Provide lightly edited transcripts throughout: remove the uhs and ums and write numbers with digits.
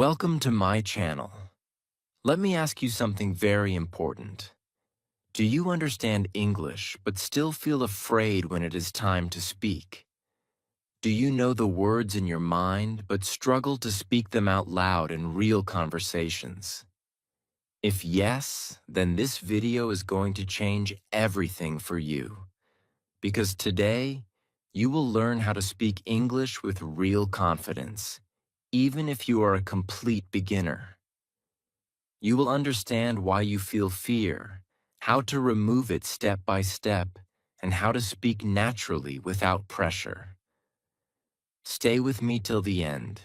Welcome to my channel. Let me ask you something very important. Do you understand English but still feel afraid when it is time to speak? Do you know the words in your mind but struggle to speak them out loud in real conversations? If yes, then this video is going to change everything for you. Because today, you will learn how to speak English with real confidence, even if you are a complete beginner. You will understand why you feel fear, how to remove it step by step, and how to speak naturally without pressure. Stay with me till the end,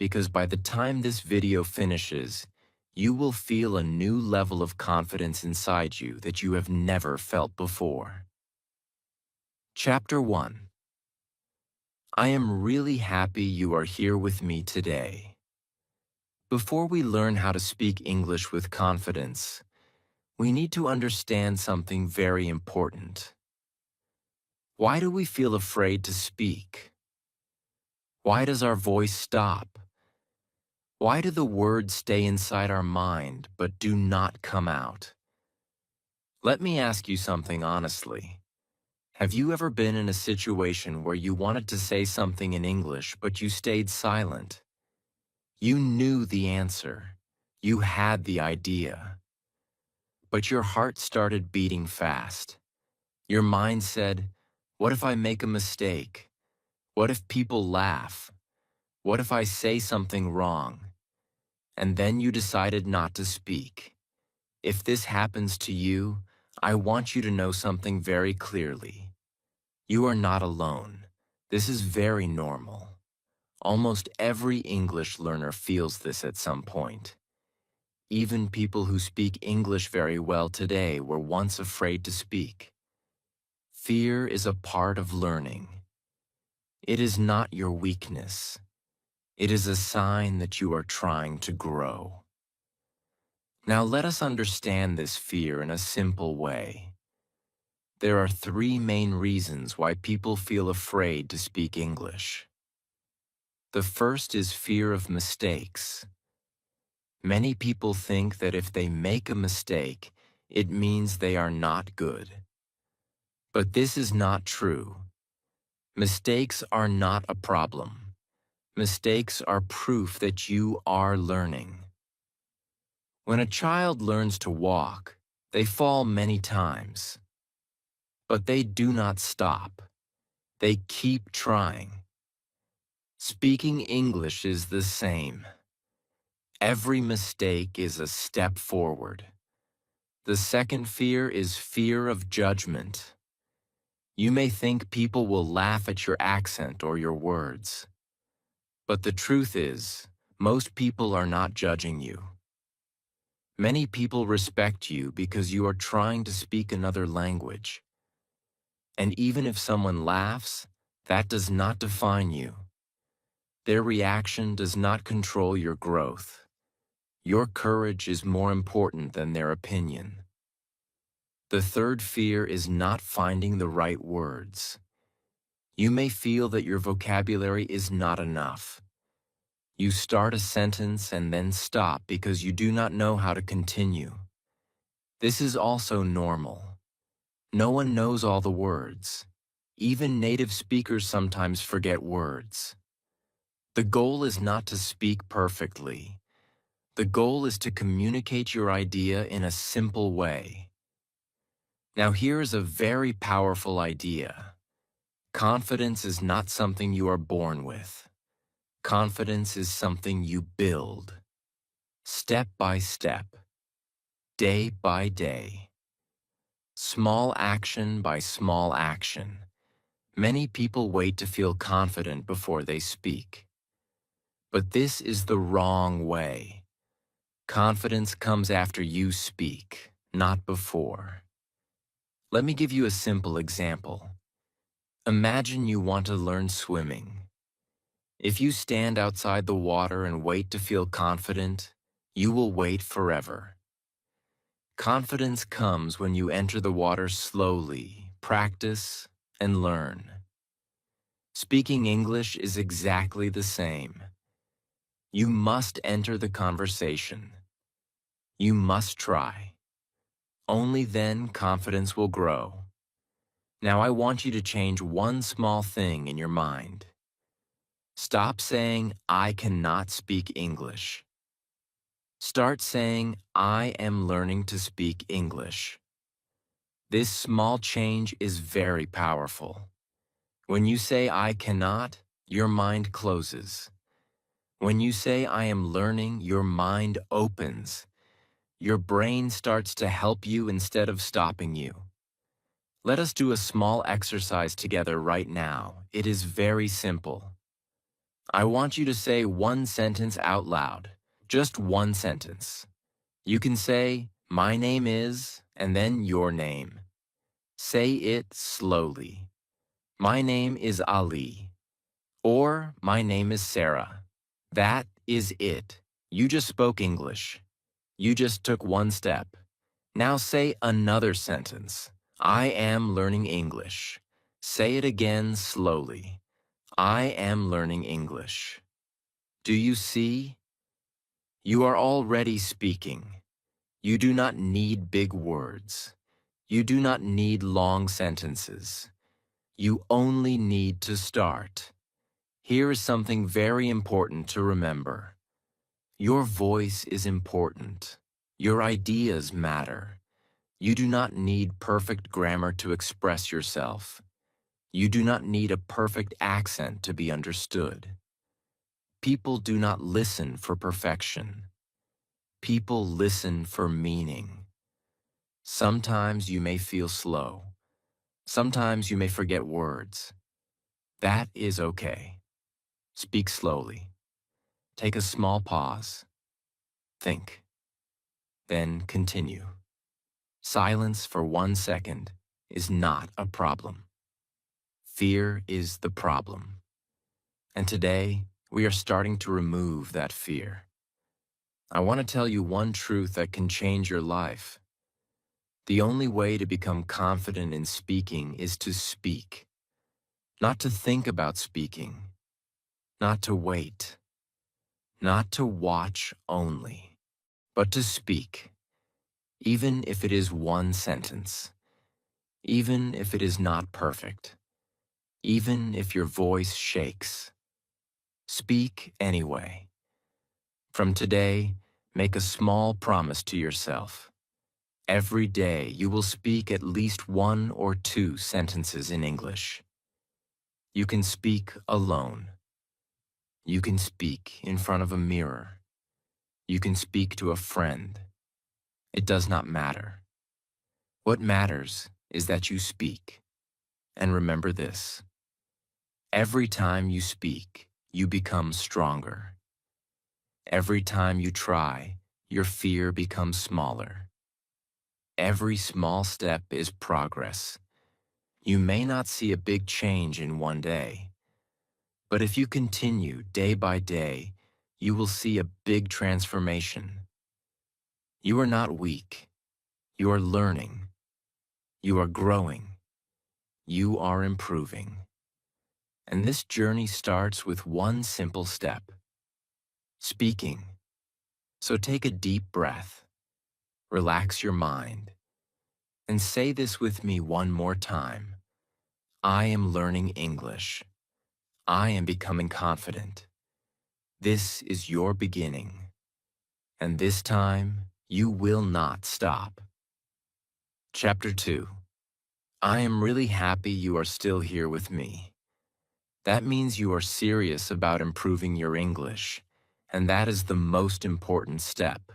because by the time this video finishes, you will feel a new level of confidence inside you that you have never felt before. Chapter 1. I am really happy you are here with me today. Before we learn how to speak English with confidence, we need to understand something very important. Why do we feel afraid to speak? Why does our voice stop? Why do the words stay inside our mind but do not come out? Let me ask you something honestly. Have you ever been in a situation where you wanted to say something in English but you stayed silent? You knew the answer. You had the idea. But your heart started beating fast. Your mind said, "What if I make a mistake? What if people laugh? What if I say something wrong?" And then you decided not to speak. If this happens to you, I want you to know something very clearly. You are not alone. This is very normal. Almost every English learner feels this at some point. Even people who speak English very well today were once afraid to speak. Fear is a part of learning. It is not your weakness. It is a sign that you are trying to grow. Now let us understand this fear in a simple way. There are three main reasons why people feel afraid to speak English. The first is fear of mistakes. Many people think that if they make a mistake, it means they are not good. But this is not true. Mistakes are not a problem. Mistakes are proof that you are learning. When a child learns to walk, they fall many times. But they do not stop. They keep trying. Speaking English is the same. Every mistake is a step forward. The second fear is fear of judgment. You may think people will laugh at your accent or your words. But the truth is, most people are not judging you. Many people respect you because you are trying to speak another language. And even if someone laughs, that does not define you. Their reaction does not control your growth. Your courage is more important than their opinion. The third fear is not finding the right words. You may feel that your vocabulary is not enough. You start a sentence and then stop because you do not know how to continue. This is also normal. No one knows all the words. Even native speakers sometimes forget words. The goal is not to speak perfectly. The goal is to communicate your idea in a simple way. Now here is a very powerful idea. Confidence is not something you are born with. Confidence is something you build. Step by step. Day by day. Small action by small action. Many people wait to feel confident before they speak. But this is the wrong way. Confidence comes after you speak, not before. Let me give you a simple example. Imagine you want to learn swimming. If you stand outside the water and wait to feel confident, you will wait forever. Confidence comes when you enter the water slowly, practice, and learn. Speaking English is exactly the same. You must enter the conversation. You must try. Only then confidence will grow. Now I want you to change one small thing in your mind. Stop saying, I cannot speak English. Start saying, I am learning to speak English. This small change is very powerful. When you say, I cannot, your mind closes. When you say, I am learning, your mind opens. Your brain starts to help you instead of stopping you. Let us do a small exercise together right now. It is very simple. I want you to say one sentence out loud. Just one sentence. You can say, my name is, and then your name. Say it slowly. My name is Ali. Or, my name is Sarah. That is it. You just spoke English. You just took one step. Now say another sentence. I am learning English. Say it again slowly. I am learning English. Do you see? You are already speaking. You do not need big words. You do not need long sentences. You only need to start. Here is something very important to remember. Your voice is important. Your ideas matter. You do not need perfect grammar to express yourself. You do not need a perfect accent to be understood. People do not listen for perfection. People listen for meaning. Sometimes you may feel slow. Sometimes you may forget words. That is okay. Speak slowly. Take a small pause. Think. Then continue. Silence for 1 second is not a problem. Fear is the problem. And today, we are starting to remove that fear. I want to tell you one truth that can change your life. The only way to become confident in speaking is to speak. Not to think about speaking. Not to wait. Not to watch only. But to speak. Even if it is one sentence. Even if it is not perfect. Even if your voice shakes. Speak anyway. From today, make a small promise to yourself. Every day you will speak at least 1 or 2 sentences in English. You can speak alone. You can speak in front of a mirror. You can speak to a friend. It does not matter. What matters is that you speak. And remember this. Every time you speak, you become stronger. Every time you try, your fear becomes smaller. Every small step is progress. You may not see a big change in one day, but if you continue day by day, you will see a big transformation. You are not weak. You are learning. You are growing. You are improving. And this journey starts with one simple step: speaking. So take a deep breath, relax your mind, and say this with me one more time. I am learning English. I am becoming confident. This is your beginning. And this time, you will not stop. Chapter 2. I am really happy you are still here with me. That means you are serious about improving your English, and that is the most important step.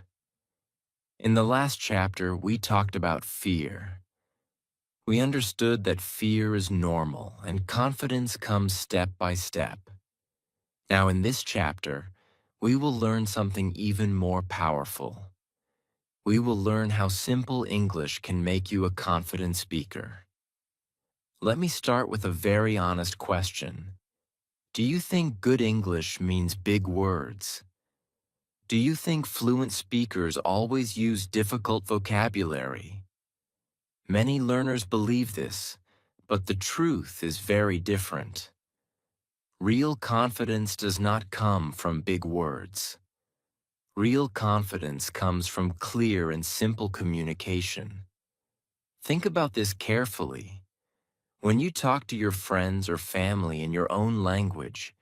In the last chapter, we talked about fear. We understood that fear is normal and confidence comes step by step. Now in this chapter, we will learn something even more powerful. We will learn how simple English can make you a confident speaker. Let me start with a very honest question. Do you think good English means big words? Do you think fluent speakers always use difficult vocabulary? Many learners believe this, but the truth is very different. Real confidence does not come from big words. Real confidence comes from clear and simple communication. Think about this carefully. When you talk to your friends or family in your own language,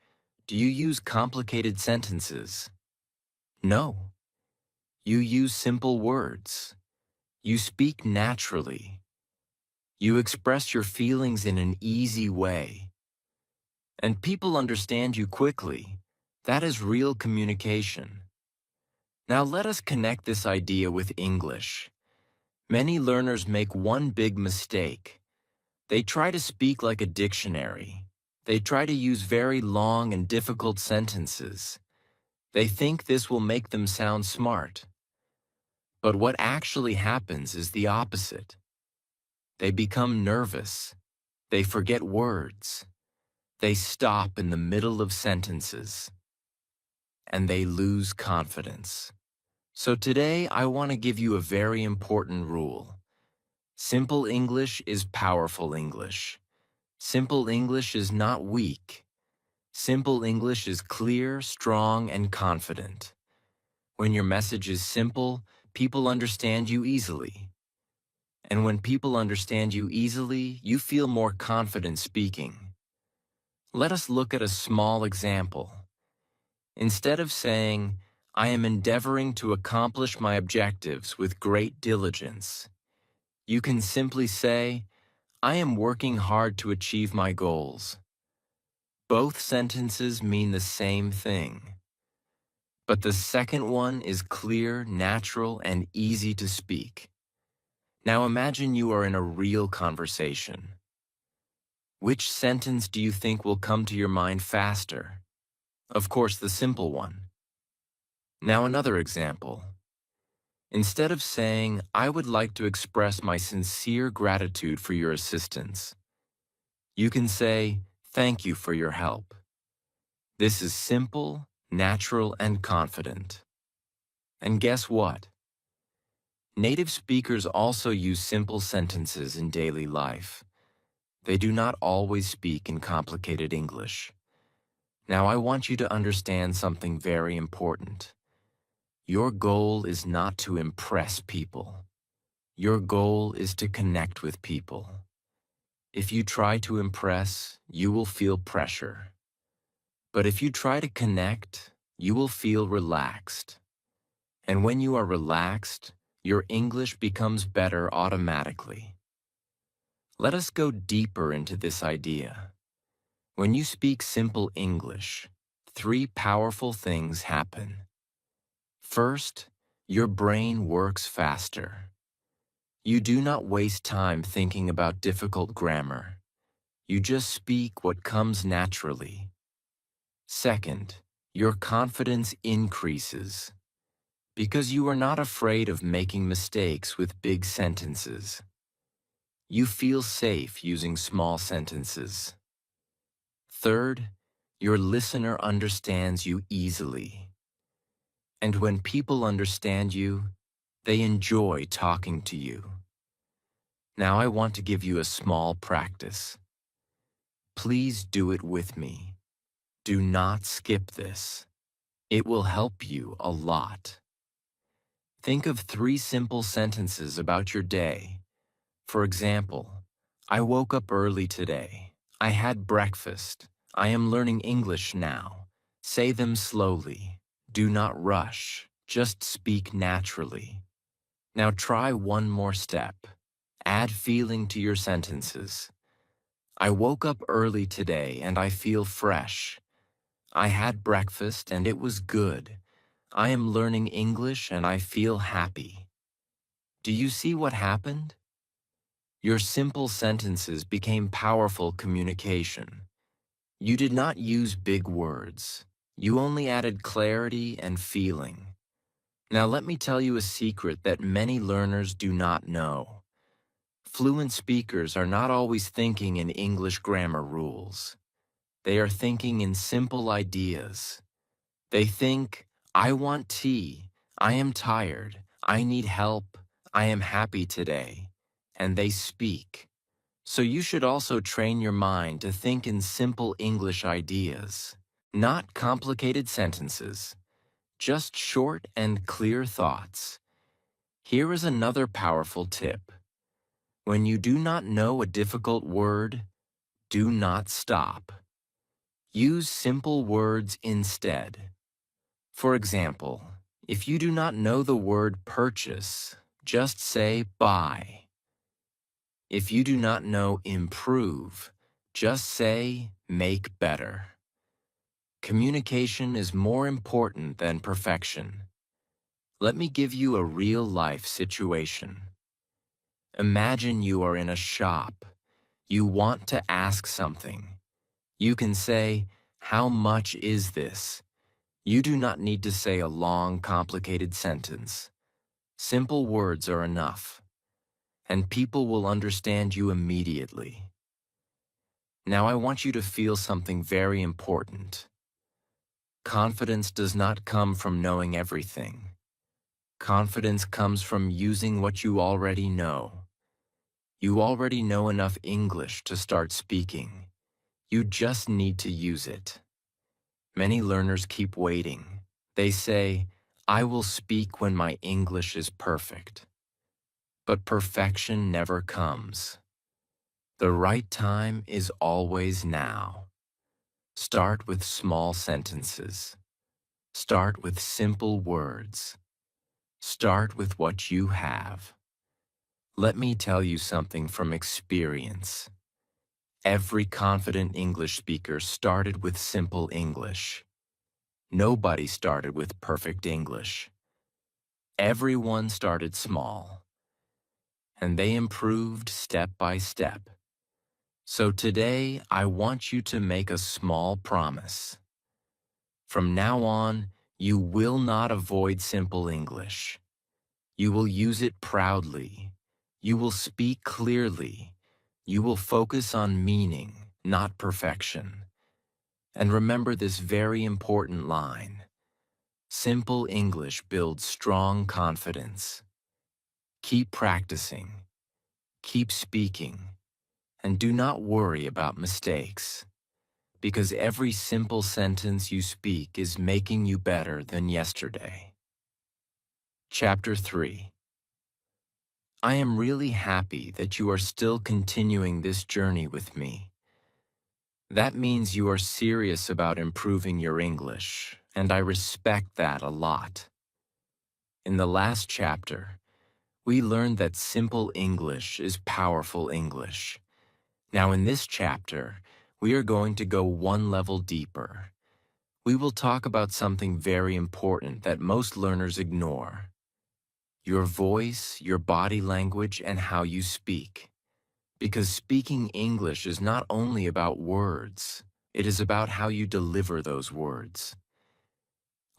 do you use complicated sentences? No. You use simple words. You speak naturally. You express your feelings in an easy way. And people understand you quickly. That is real communication. Now let us connect this idea with English. Many learners make one big mistake. They try to speak like a dictionary. They try to use very long and difficult sentences. They think this will make them sound smart. But what actually happens is the opposite. They become nervous. They forget words. They stop in the middle of sentences. And they lose confidence. So today I want to give you a very important rule. Simple English is powerful English. Simple English is not weak. Simple English is clear, strong, and confident. When your message is simple, people understand you easily. And when people understand you easily, you feel more confident speaking. Let us look at a small example. Instead of saying, "I am endeavoring to accomplish my objectives with great diligence," you can simply say, "I am working hard to achieve my goals." Both sentences mean the same thing. But the second one is clear, natural, and easy to speak. Now imagine you are in a real conversation. Which sentence do you think will come to your mind faster? Of course, the simple one. Now another example. Instead of saying, "I would like to express my sincere gratitude for your assistance," you can say, "Thank you for your help." This is simple, natural, and confident. And guess what? Native speakers also use simple sentences in daily life. They do not always speak in complicated English. Now I want you to understand something very important. Your goal is not to impress people. Your goal is to connect with people. If you try to impress, you will feel pressure. But if you try to connect, you will feel relaxed. And when you are relaxed, your English becomes better automatically. Let us go deeper into this idea. When you speak simple English, three powerful things happen. First, your brain works faster. You do not waste time thinking about difficult grammar. You just speak what comes naturally. Second, your confidence increases because you are not afraid of making mistakes with big sentences. You feel safe using small sentences. Third, your listener understands you easily. And when people understand you, they enjoy talking to you. Now I want to give you a small practice. Please do it with me. Do not skip this. It will help you a lot. Think of three simple sentences about your day. For example, I woke up early today. I had breakfast. I am learning English now. Say them slowly. Do not rush. Just speak naturally. Now try one more step. Add feeling to your sentences. I woke up early today and I feel fresh. I had breakfast and it was good. I am learning English and I feel happy. Do you see what happened? Your simple sentences became powerful communication. You did not use big words. You only added clarity and feeling. Now let me tell you a secret that many learners do not know. Fluent speakers are not always thinking in English grammar rules. They are thinking in simple ideas. They think, "I want tea, I am tired, I need help, I am happy today," and they speak. So you should also train your mind to think in simple English ideas, not complicated sentences, just short and clear thoughts. Here is another powerful tip. When you do not know a difficult word, do not stop. Use simple words instead. For example, if you do not know the word purchase, just say buy. If you do not know improve, just say make better. Communication is more important than perfection. Let me give you a real-life situation. Imagine you are in a shop. You want to ask something. You can say, "How much is this?" You do not need to say a long, complicated sentence. Simple words are enough, and people will understand you immediately. Now I want you to feel something very important. Confidence does not come from knowing everything. Confidence comes from using what you already know. You already know enough English to start speaking. You just need to use it. Many learners keep waiting. They say, "I will speak when my English is perfect." But perfection never comes. The right time is always now. Start with small sentences. Start with simple words. Start with what you have. Let me tell you something from experience. Every confident English speaker started with simple English. Nobody started with perfect English. Everyone started small, and they improved step by step. So today, I want you to make a small promise. From now on, you will not avoid simple English. You will use it proudly. You will speak clearly. You will focus on meaning, not perfection. And remember this very important line. Simple English builds strong confidence. Keep practicing. Keep speaking. And do not worry about mistakes. Because every simple sentence you speak is making you better than yesterday. Chapter 3. I am really happy that you are still continuing this journey with me. That means you are serious about improving your English, and I respect that a lot. In the last chapter, we learned that simple English is powerful English. Now in this chapter, we are going to go one level deeper. We will talk about something very important that most learners ignore. Your voice, your body language, and how you speak. Because speaking English is not only about words, it is about how you deliver those words.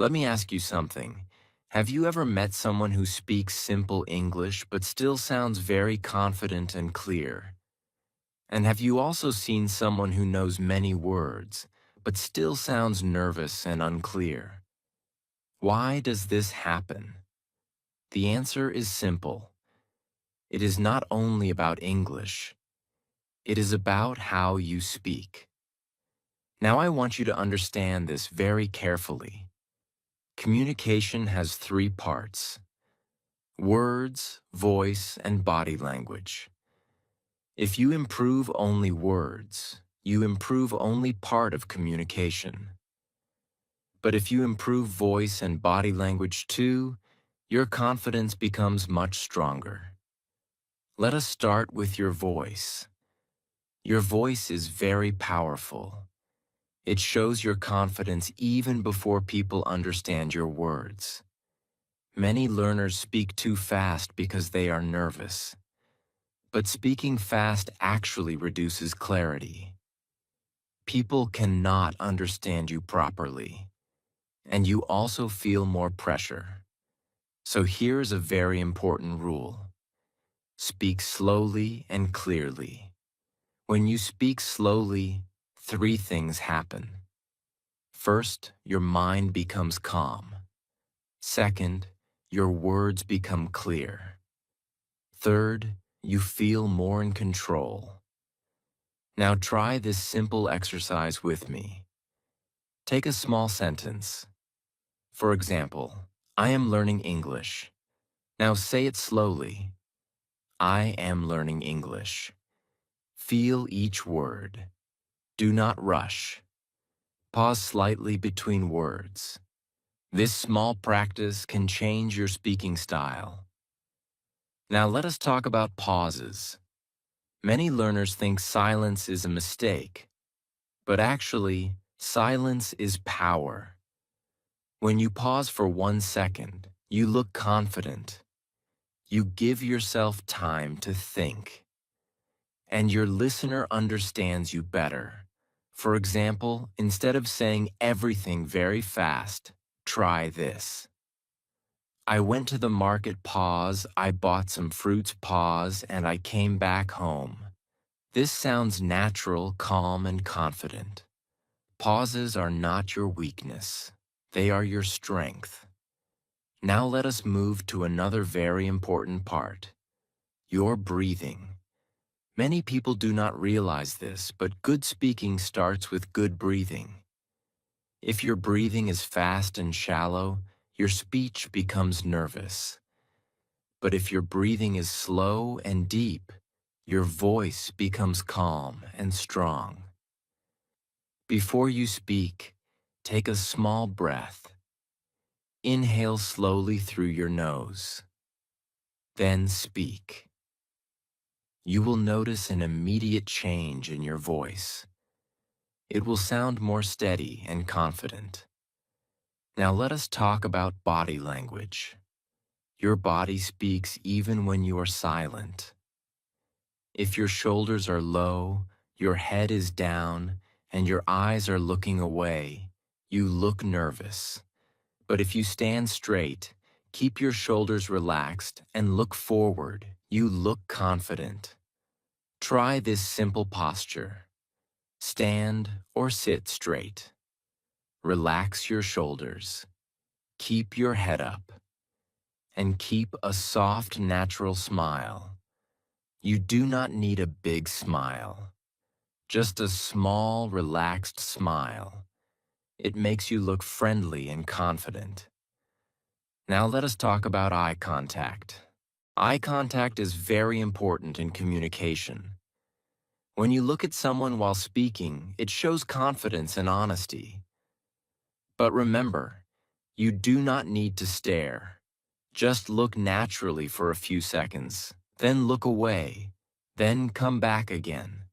Let me ask you something. Have you ever met someone who speaks simple English but still sounds very confident and clear? And have you also seen someone who knows many words but still sounds nervous and unclear? Why does this happen? The answer is simple. It is not only about English. It is about how you speak. Now I want you to understand this very carefully. Communication has three parts: words, voice, and body language. If you improve only words, you improve only part of communication. But if you improve voice and body language too, your confidence becomes much stronger. Let us start with your voice. Your voice is very powerful. It shows your confidence even before people understand your words. Many learners speak too fast because they are nervous. But speaking fast actually reduces clarity. People cannot understand you properly, and you also feel more pressure. So here is a very important rule. Speak slowly and clearly. When you speak slowly, three things happen. First, your mind becomes calm. Second, your words become clear. Third, you feel more in control. Now try this simple exercise with me. Take a small sentence. For example, I am learning English. Now say it slowly. I am learning English. Feel each word. Do not rush. Pause slightly between words. This small practice can change your speaking style. Now let us talk about pauses. Many learners think silence is a mistake, but actually, silence is power. When you pause for 1 second, you look confident. You give yourself time to think. And your listener understands you better. For example, instead of saying everything very fast, try this. I went to the market, pause, I bought some fruits, pause, and I came back home. This sounds natural, calm, and confident. Pauses are not your weakness. They are your strength. Now let us move to another very important part. Your breathing. Many people do not realize this, but good speaking starts with good breathing. If your breathing is fast and shallow, your speech becomes nervous. But if your breathing is slow and deep, your voice becomes calm and strong. Before you speak, take a small breath. Inhale slowly through your nose. Then speak. You will notice an immediate change in your voice. It will sound more steady and confident. Now let us talk about body language. Your body speaks even when you are silent. If your shoulders are low, your head is down, and your eyes are looking away, you look nervous. But if you stand straight, keep your shoulders relaxed, and look forward, you look confident. Try this simple posture. Stand or sit straight. Relax your shoulders. Keep your head up. And keep a soft, natural smile. You do not need a big smile. Just a small, relaxed smile. It makes you look friendly and confident. Now let us talk about eye contact. Eye contact is very important in communication. When you look at someone while speaking, it shows confidence and honesty. But remember, you do not need to stare. Just look naturally for a few seconds, then look away, then come back again.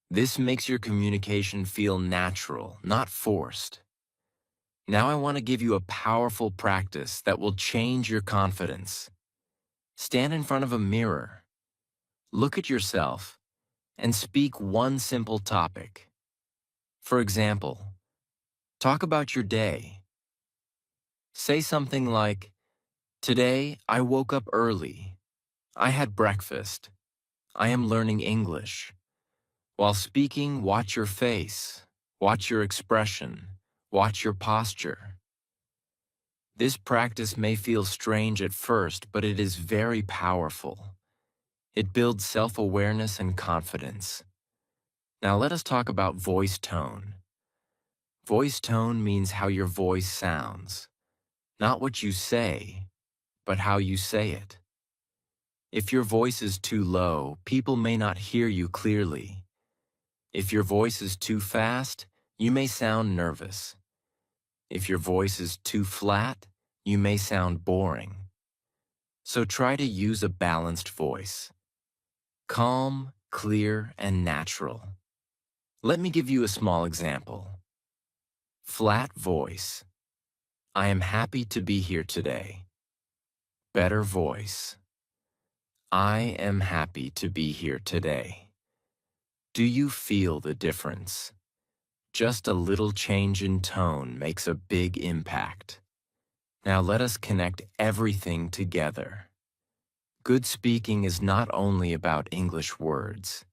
This makes your communication feel natural, not forced. Now I want to give you a powerful practice that will change your confidence. Stand in front of a mirror. Look at yourself and speak one simple topic. For example, talk about your day. Say something like, "Today I woke up early. I had breakfast. I am learning English." While speaking, watch your face, watch your expression, watch your posture. This practice may feel strange at first, but it is very powerful. It builds self-awareness and confidence. Now let us talk about voice tone. Voice tone means how your voice sounds. Not what you say, but how you say it. If your voice is too low, people may not hear you clearly. If your voice is too fast, you may sound nervous. If your voice is too flat, you may sound boring. So try to use a balanced voice. Calm, clear, and natural. Let me give you a small example. Flat voice. I am happy to be here today. Better voice. I am happy to be here today. Do you feel the difference? Just a little change in tone makes a big impact. Now let us connect everything together. Good speaking is not only about English words.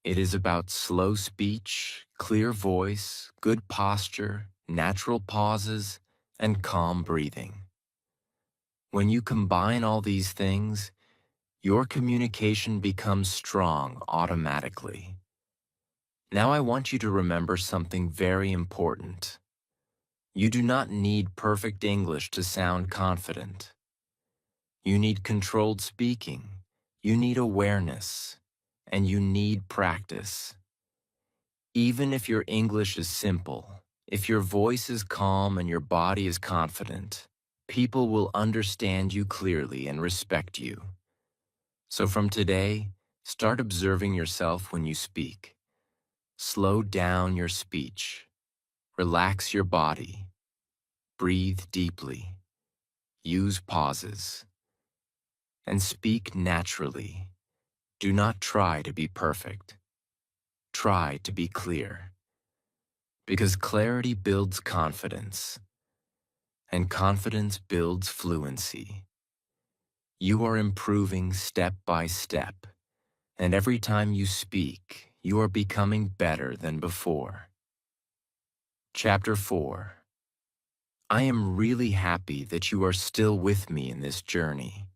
It is about slow speech, clear voice, good posture, natural pauses, and calm breathing. When you combine all these things, your communication becomes strong automatically. Now I want you to remember something very important. You do not need perfect English to sound confident. You need controlled speaking. You need awareness. And you need practice. Even if your English is simple, if your voice is calm and your body is confident, people will understand you clearly and respect you. So from today, start observing yourself when you speak. Slow down your speech. Relax your body. Breathe deeply. Use pauses. And speak naturally. Do not try to be perfect. Try to be clear. Because clarity builds confidence, and confidence builds fluency. You are improving step by step, and every time you speak, you are becoming better than before. Chapter 4. I am really happy that you are still with me in this journey.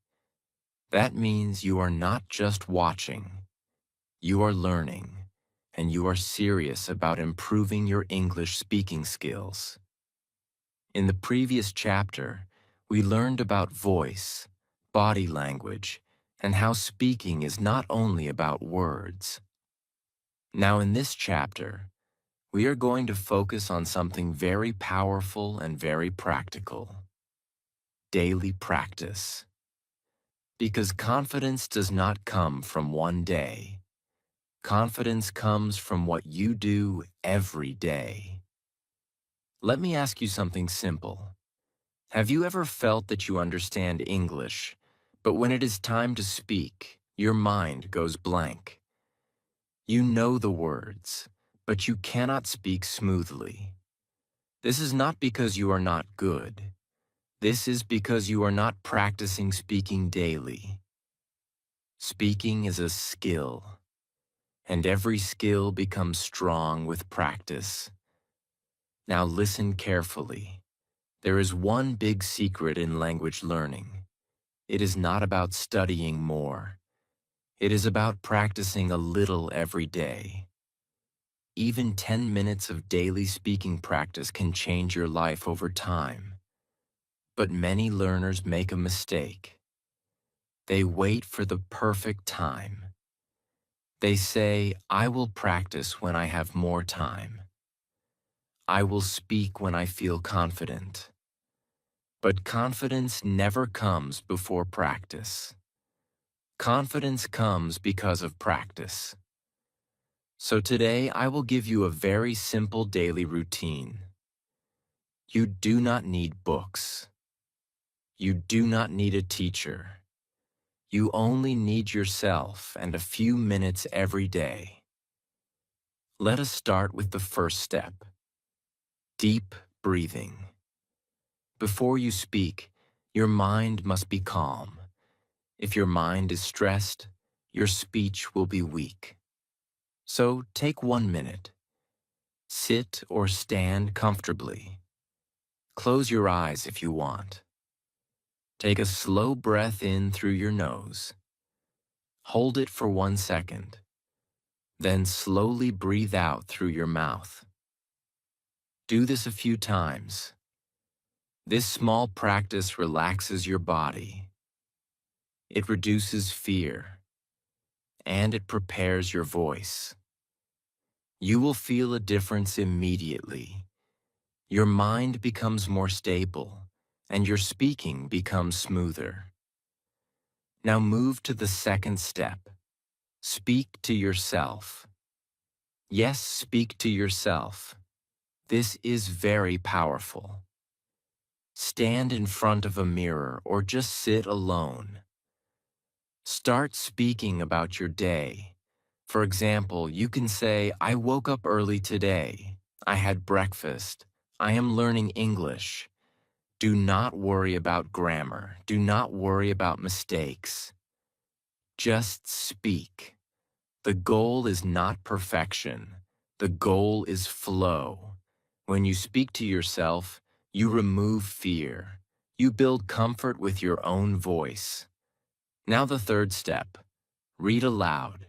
That means you are not just watching, you are learning, and you are serious about improving your English speaking skills. In the previous chapter, we learned about voice, body language, and how speaking is not only about words. Now in this chapter, we are going to focus on something very powerful and very practical: daily practice. Because confidence does not come from one day. Confidence comes from what you do every day. Let me ask you something simple. Have you ever felt that you understand English, but when it is time to speak, your mind goes blank? You know the words, but you cannot speak smoothly. This is not because you are not good. This is because you are not practicing speaking daily. Speaking is a skill, and every skill becomes strong with practice. Now listen carefully. There is one big secret in language learning. It is not about studying more. It is about practicing a little every day. Even 10 minutes of daily speaking practice can change your life over time. But many learners make a mistake. They wait for the perfect time. They say, I will practice when I have more time. I will speak when I feel confident. But confidence never comes before practice. Confidence comes because of practice. So today I will give you a very simple daily routine. You do not need books. You do not need a teacher. You only need yourself and a few minutes every day. Let us start with the first step: deep breathing. Before you speak, your mind must be calm. If your mind is stressed, your speech will be weak. So take 1 minute. Sit or stand comfortably. Close your eyes if you want. Take a slow breath in through your nose. Hold it for 1 second. Then slowly breathe out through your mouth. Do this a few times. This small practice relaxes your body. It reduces fear, and it prepares your voice. You will feel a difference immediately. Your mind becomes more stable, and your speaking becomes smoother. Now move to the second step. Speak to yourself. Yes, speak to yourself. This is very powerful. Stand in front of a mirror or just sit alone. Start speaking about your day. For example, you can say, I woke up early today. I had breakfast. I am learning English. Do not worry about grammar. Do not worry about mistakes. Just speak. The goal is not perfection. The goal is flow. When you speak to yourself, you remove fear. You build comfort with your own voice. Now the third step. Read aloud.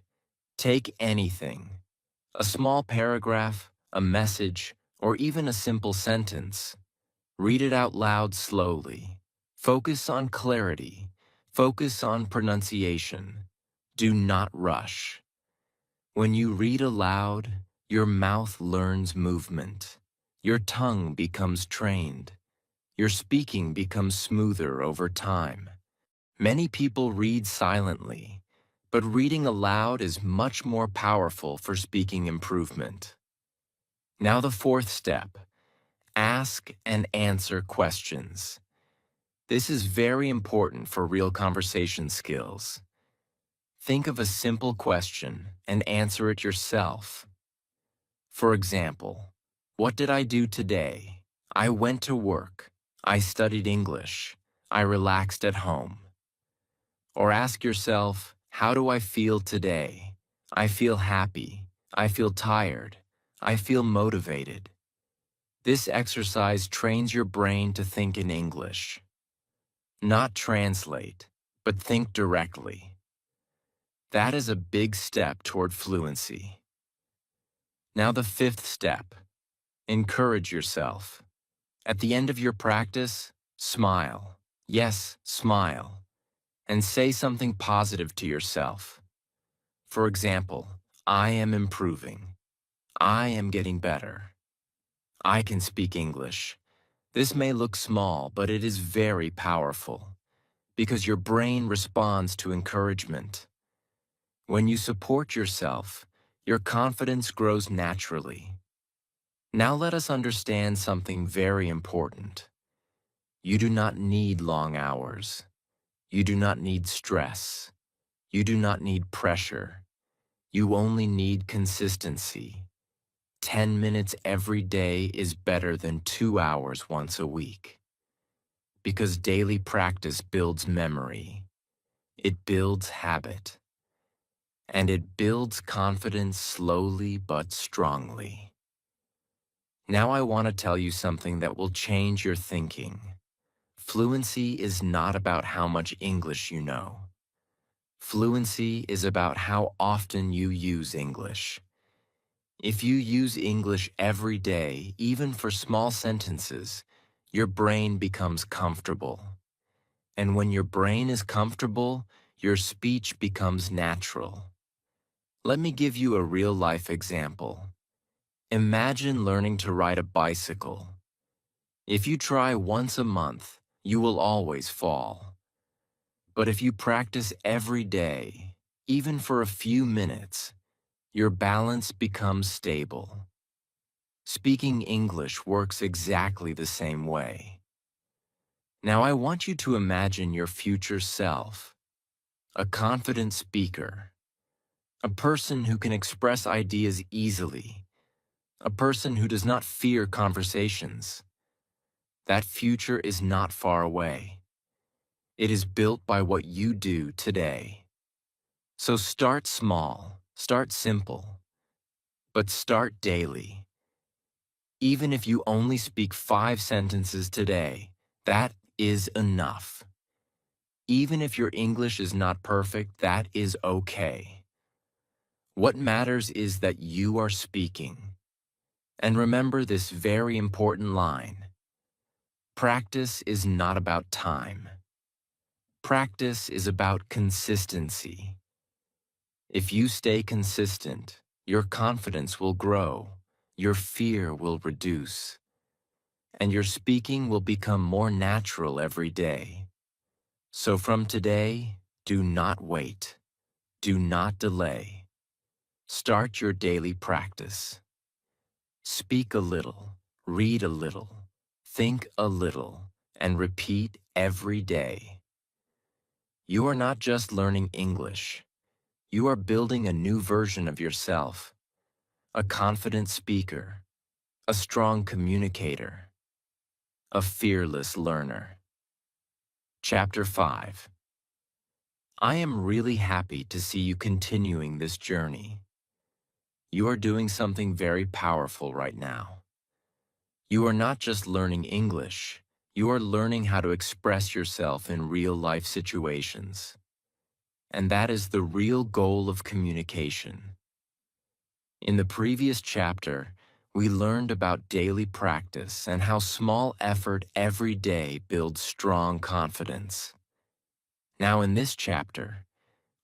Take anything. A small paragraph, a message, or even a simple sentence. Read it out loud slowly. Focus on clarity. Focus on pronunciation. Do not rush. When you read aloud, your mouth learns movement. Your tongue becomes trained. Your speaking becomes smoother over time. Many people read silently, but reading aloud is much more powerful for speaking improvement. Now the fourth step, ask and answer questions. This is very important for real conversation skills. Think of a simple question and answer it yourself. For example, what did I do today? I went to work. I studied English. I relaxed at home. Or ask yourself, how do I feel today? I feel happy. I feel tired. I feel motivated. This exercise trains your brain to think in English. Not translate, but think directly. That is a big step toward fluency. Now the fifth step, encourage yourself. At the end of your practice, smile. Yes, smile. And say something positive to yourself. For example, I am improving. I am getting better. I can speak English. This may look small, but it is very powerful because your brain responds to encouragement. When you support yourself, your confidence grows naturally. Now let us understand something very important. You do not need long hours. You do not need stress. You do not need pressure. You only need consistency. 10 minutes every day is better than 2 hours once a week. Because daily practice builds memory. It builds habit. And it builds confidence slowly but strongly. Now I want to tell you something that will change your thinking. Fluency is not about how much English you know. Fluency is about how often you use English. If you use English every day, even for small sentences, your brain becomes comfortable. And when your brain is comfortable, your speech becomes natural. Let me give you a real-life example. Imagine learning to ride a bicycle. If you try once a month, you will always fall. But if you practice every day, even for a few minutes, your balance becomes stable. Speaking English works exactly the same way. Now I want you to imagine your future self, a confident speaker, a person who can express ideas easily, a person who does not fear conversations. That future is not far away. It is built by what you do today. So start small, start simple, but start daily. Even if you only speak 5 sentences today, that is enough. Even if your English is not perfect, that is okay. What matters is that you are speaking. And remember this very important line. Practice is not about time. Practice is about consistency. If you stay consistent, your confidence will grow, your fear will reduce, and your speaking will become more natural every day. So from today, do not wait. Do not delay. Start your daily practice. Speak a little, read a little, think a little, and repeat every day. You are not just learning English. You are building a new version of yourself, a confident speaker, a strong communicator, a fearless learner. Chapter 5. I am really happy to see you continuing this journey. You are doing something very powerful right now. You are not just learning English, you are learning how to express yourself in real-life situations. And that is the real goal of communication. In the previous chapter, we learned about daily practice and how small effort every day builds strong confidence. Now in this chapter,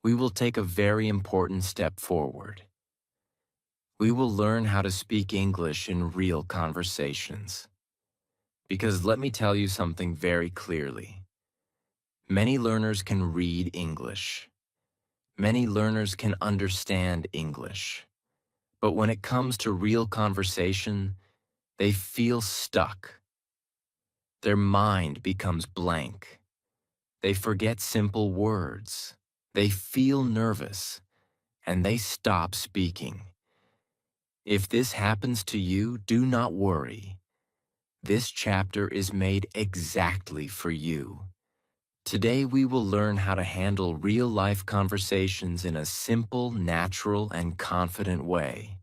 we will take a very important step forward. We will learn how to speak English in real conversations. Because let me tell you something very clearly. Many learners can read English. Many learners can understand English. But when it comes to real conversation, they feel stuck. Their mind becomes blank. They forget simple words. They feel nervous, and they stop speaking. If this happens to you, do not worry. This chapter is made exactly for you. Today we will learn how to handle real-life conversations in a simple, natural, and confident way.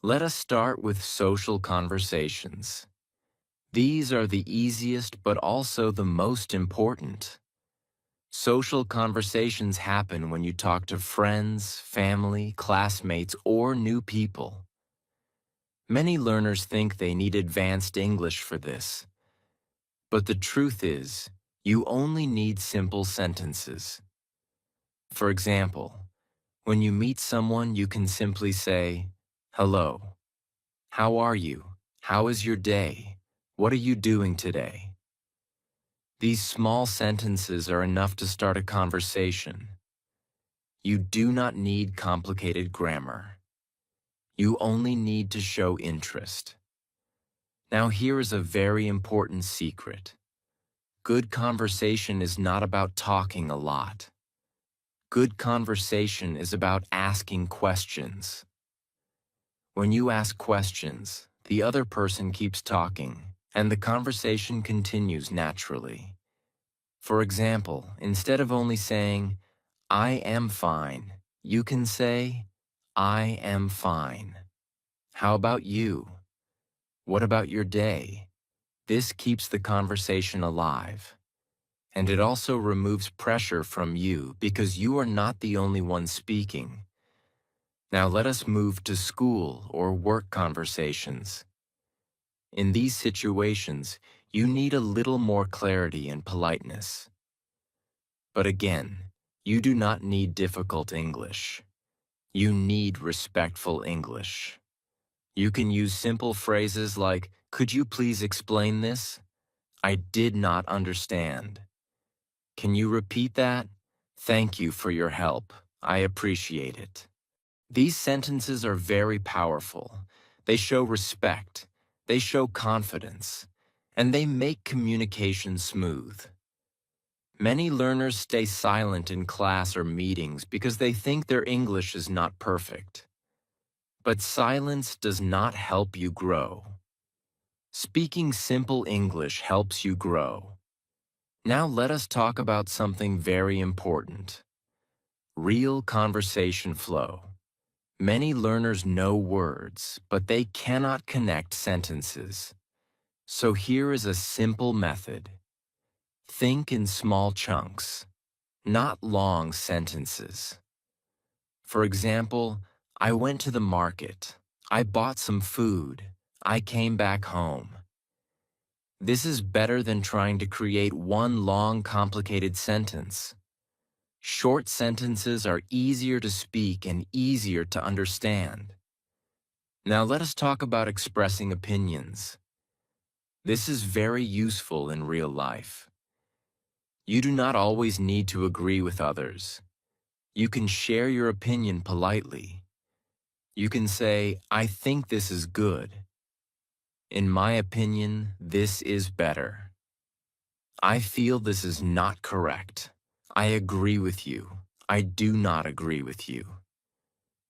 Let us start with social conversations. These are the easiest but also the most important. Social conversations happen when you talk to friends, family, classmates, or new people. Many learners think they need advanced English for this. But the truth is, you only need simple sentences. For example, when you meet someone, you can simply say, "Hello. How are you? How is your day? What are you doing today?" These small sentences are enough to start a conversation. You do not need complicated grammar. You only need to show interest. Now here is a very important secret. Good conversation is not about talking a lot. Good conversation is about asking questions. When you ask questions, the other person keeps talking, and the conversation continues naturally. For example, instead of only saying, "I am fine," you can say, "I am fine. How about you? What about your day?" This keeps the conversation alive. And it also removes pressure from you because you are not the only one speaking. Now let us move to school or work conversations. In these situations, you need a little more clarity and politeness. But again, you do not need difficult English. You need respectful English. You can use simple phrases like, "Could you please explain this? I did not understand. Can you repeat that? Thank you for your help. I appreciate it." These sentences are very powerful. They show respect, they show confidence, and they make communication smooth. Many learners stay silent in class or meetings because they think their English is not perfect. But silence does not help you grow. Speaking simple English helps you grow. Now let us talk about something very important. Real conversation flow. Many learners know words, but they cannot connect sentences. So here is a simple method. Think in small chunks, not long sentences. For example, "I went to the market. I bought some food. I came back home." This is better than trying to create one long, complicated sentence. Short sentences are easier to speak and easier to understand. Now let us talk about expressing opinions. This is very useful in real life. You do not always need to agree with others. You can share your opinion politely. You can say, "I think this is good." "In my opinion, this is better." "I feel this is not correct." "I agree with you." "I do not agree with you."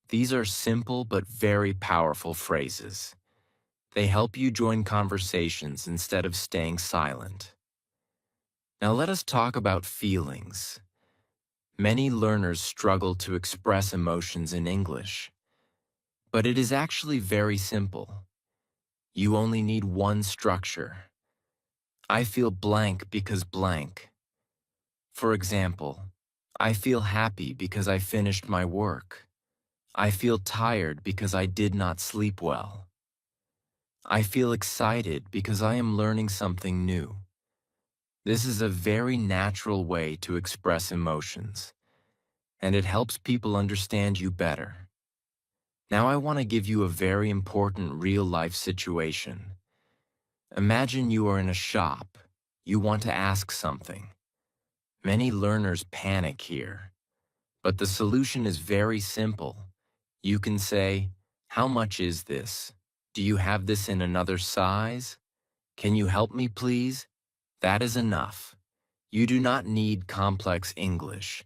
These are simple but very powerful phrases. They help you join conversations instead of staying silent. Now let us talk about feelings. Many learners struggle to express emotions in English, but it is actually very simple. You only need one structure. I feel blank because blank. For example, I feel happy because I finished my work. I feel tired because I did not sleep well. I feel excited because I am learning something new. This is a very natural way to express emotions, and it helps people understand you better. Now I want to give you a very important real-life situation. Imagine you are in a shop. You want to ask something. Many learners panic here, but the solution is very simple. You can say, "How much is this? Do you have this in another size? Can you help me, please?" That is enough. You do not need complex English.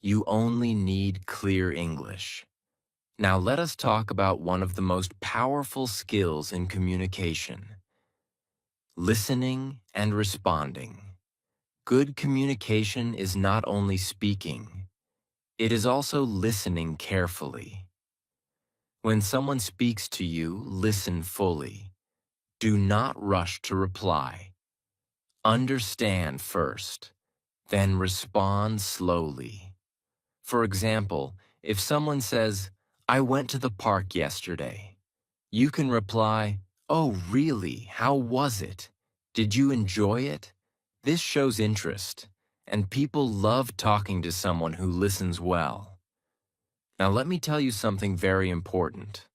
You only need clear English. Now let us talk about one of the most powerful skills in communication: listening and responding. Good communication is not only speaking, it is also listening carefully. When someone speaks to you, listen fully. Do not rush to reply. Understand first, then respond slowly. For example, if someone says, "I went to the park yesterday," you can reply, "Oh, really? How was it? Did you enjoy it?" This shows interest, and people love talking to someone who listens well. Now let me tell you something very important.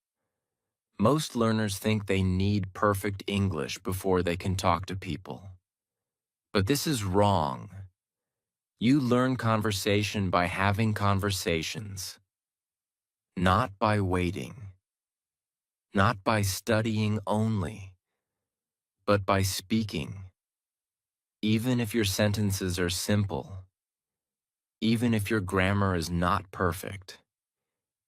Most learners think they need perfect English before they can talk to people. But this is wrong. You learn conversation by having conversations, not by waiting, not by studying only, but by speaking. Even if your sentences are simple, even if your grammar is not perfect,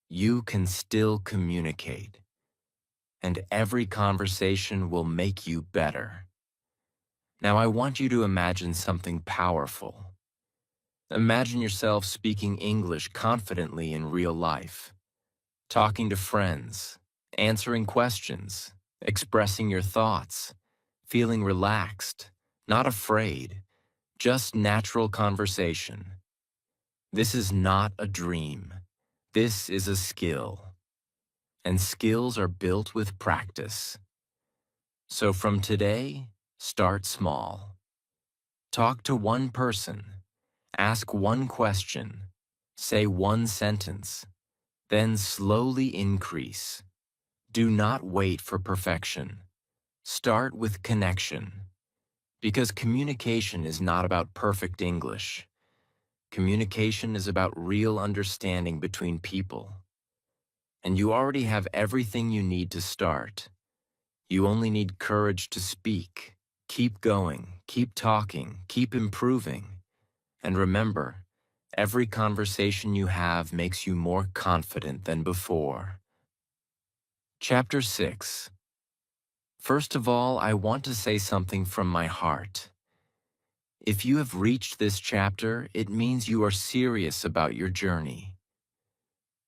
you can still communicate, and every conversation will make you better. Now I want you to imagine something powerful. Imagine yourself speaking English confidently in real life, talking to friends, answering questions, expressing your thoughts, feeling relaxed, not afraid, just natural conversation. This is not a dream. This is a skill. And skills are built with practice. So from today, start small. Talk to one person. Ask one question. Say one sentence. Then slowly increase. Do not wait for perfection. Start with connection. Because communication is not about perfect English. Communication is about real understanding between people. And you already have everything you need to start. You only need courage to speak. Keep going, keep talking, keep improving. And remember, every conversation you have makes you more confident than before. Chapter 6. First of all, I want to say something from my heart. If you have reached this chapter, it means you are serious about your journey.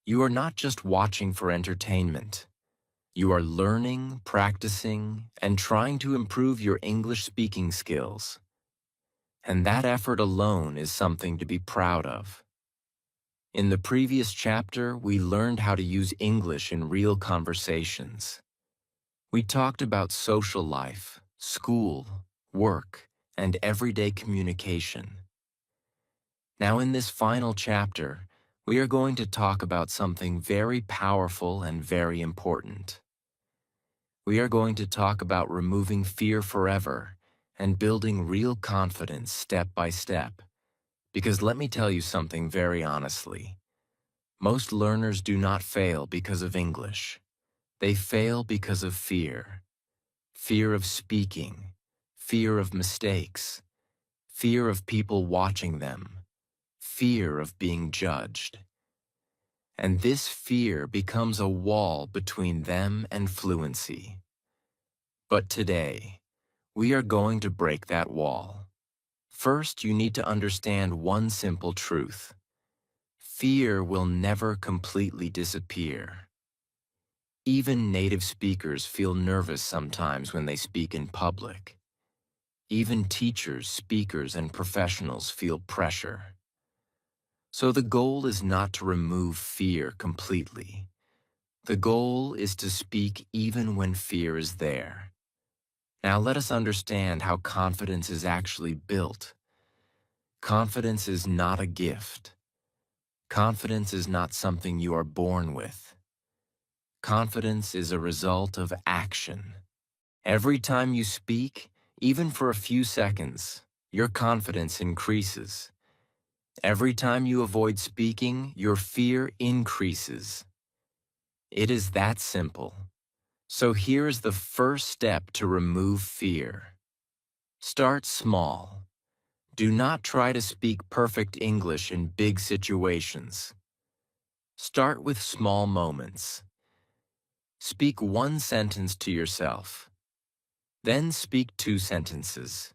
You are not just watching for entertainment. You are learning, practicing, and trying to improve your English speaking skills. And that effort alone is something to be proud of. In the previous chapter, we learned how to use English in real conversations. We talked about social life, school, work, and everyday communication. Now in this final chapter, we are going to talk about something very powerful and very important. We are going to talk about removing fear forever and building real confidence step by step. Because let me tell you something very honestly. Most learners do not fail because of English. They fail because of fear. Fear of speaking, fear of mistakes, fear of people watching them, fear of being judged. And this fear becomes a wall between them and fluency. But today, we are going to break that wall. First, you need to understand one simple truth. Fear will never completely disappear. Even native speakers feel nervous sometimes when they speak in public. Even teachers, speakers, and professionals feel pressure. So the goal is not to remove fear completely. The goal is to speak even when fear is there. Now let us understand how confidence is actually built. Confidence is not a gift. Confidence is not something you are born with. Confidence is a result of action. Every time you speak, even for a few seconds, your confidence increases. Every time you avoid speaking, your fear increases. It is that simple. So here is the first step to remove fear. Start small. Do not try to speak perfect English in big situations. Start with small moments. Speak one sentence to yourself. Then speak 2 sentences.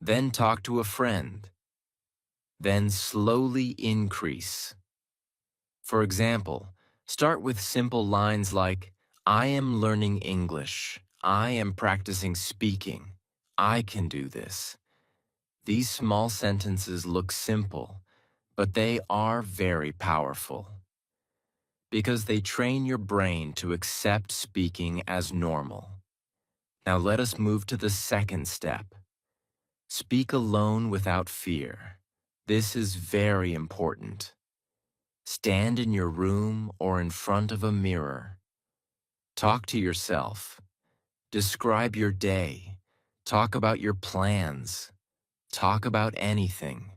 Then talk to a friend. Then slowly increase. For example, start with simple lines like, I am learning English. I am practicing speaking. I can do this. These small sentences look simple, but they are very powerful because they train your brain to accept speaking as normal. Now let us move to the second step. Speak alone without fear. This is very important. Stand in your room or in front of a mirror. Talk to yourself. Describe your day. Talk about your plans. Talk about anything.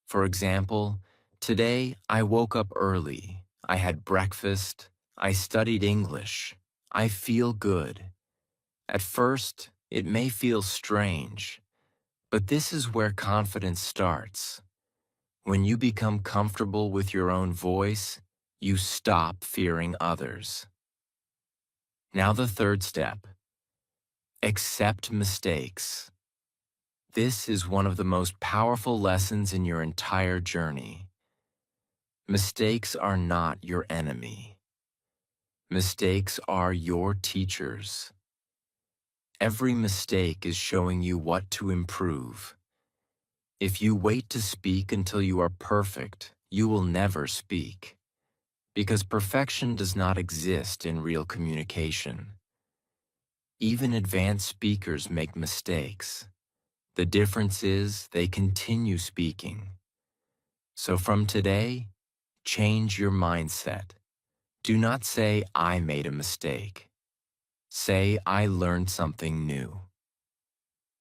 For example, today I woke up early. I had breakfast. I studied English. I feel good. At first, it may feel strange, but this is where confidence starts. When you become comfortable with your own voice, you stop fearing others. Now the third step. Accept mistakes. This is one of the most powerful lessons in your entire journey. Mistakes are not your enemy. Mistakes are your teachers. Every mistake is showing you what to improve. If you wait to speak until you are perfect, you will never speak. Because perfection does not exist in real communication. Even advanced speakers make mistakes. The difference is they continue speaking. So from today, change your mindset. Do not say, I made a mistake. Say, I learned something new.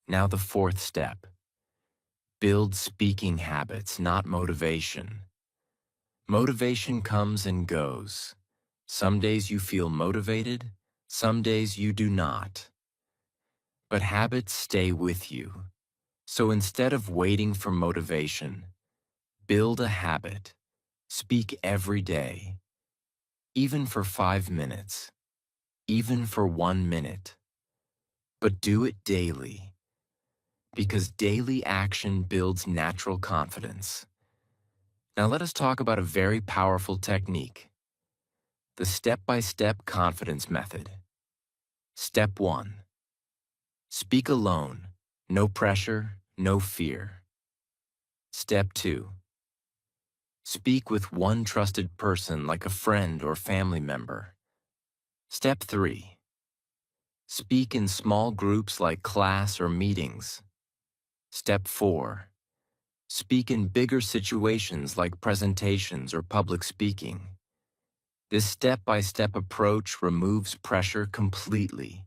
Now the fourth step. Build speaking habits, not motivation. Motivation comes and goes. Some days you feel motivated, some days you do not. But habits stay with you. So instead of waiting for motivation, build a habit. Speak every day, even for 5 minutes, even for 1 minute. But do it daily, because daily action builds natural confidence. Now let us talk about a very powerful technique, the step-by-step confidence method. Step 1. Speak alone, no pressure, no fear. Step 2. Speak with one trusted person like a friend or family member. Step 3. Speak in small groups like class or meetings. Step 4. Speak in bigger situations like presentations or public speaking. This step-by-step approach removes pressure completely.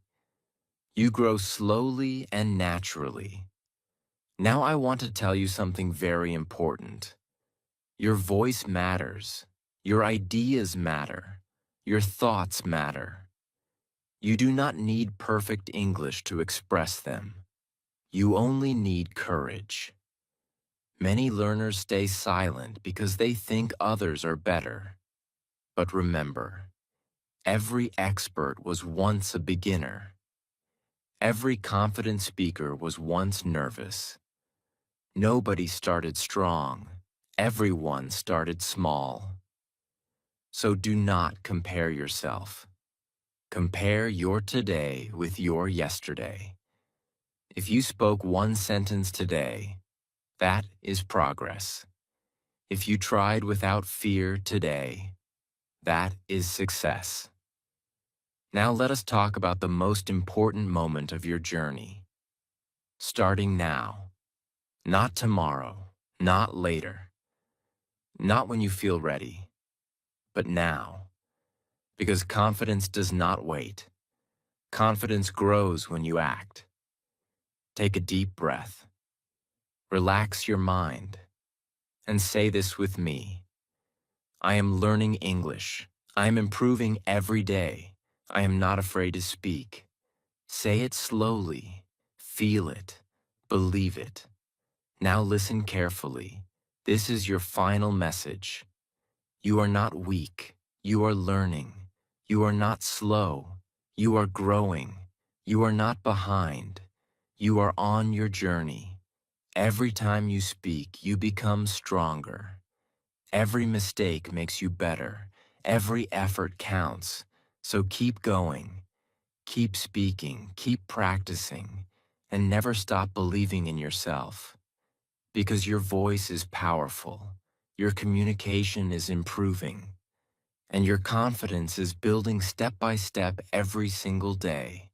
You grow slowly and naturally. Now I want to tell you something very important. Your voice matters. Your ideas matter. Your thoughts matter. You do not need perfect English to express them. You only need courage. Many learners stay silent because they think others are better. But remember, every expert was once a beginner. Every confident speaker was once nervous. Nobody started strong. Everyone started small. So do not compare yourself. Compare your today with your yesterday. If you spoke one sentence today, that is progress. If you tried without fear today, That is success. Now let us talk about the most important moment of your journey. Starting now. Not tomorrow, not later, not when you feel ready, but now. Because confidence does not wait. Confidence grows when you act. Take a deep breath. Relax your mind. And say this with me. I am learning English. I am improving every day. I am not afraid to speak. Say it slowly. Feel it. Believe it. Now listen carefully. This is your final message. You are not weak. You are learning. You are not slow. You are growing. You are not behind. You are on your journey. Every time you speak, you become stronger. Every mistake makes you better. Every effort counts. So keep going. Keep speaking. Keep practicing. And never stop believing in yourself. Because your voice is powerful. Your communication is improving. And your confidence is building step by step every single day.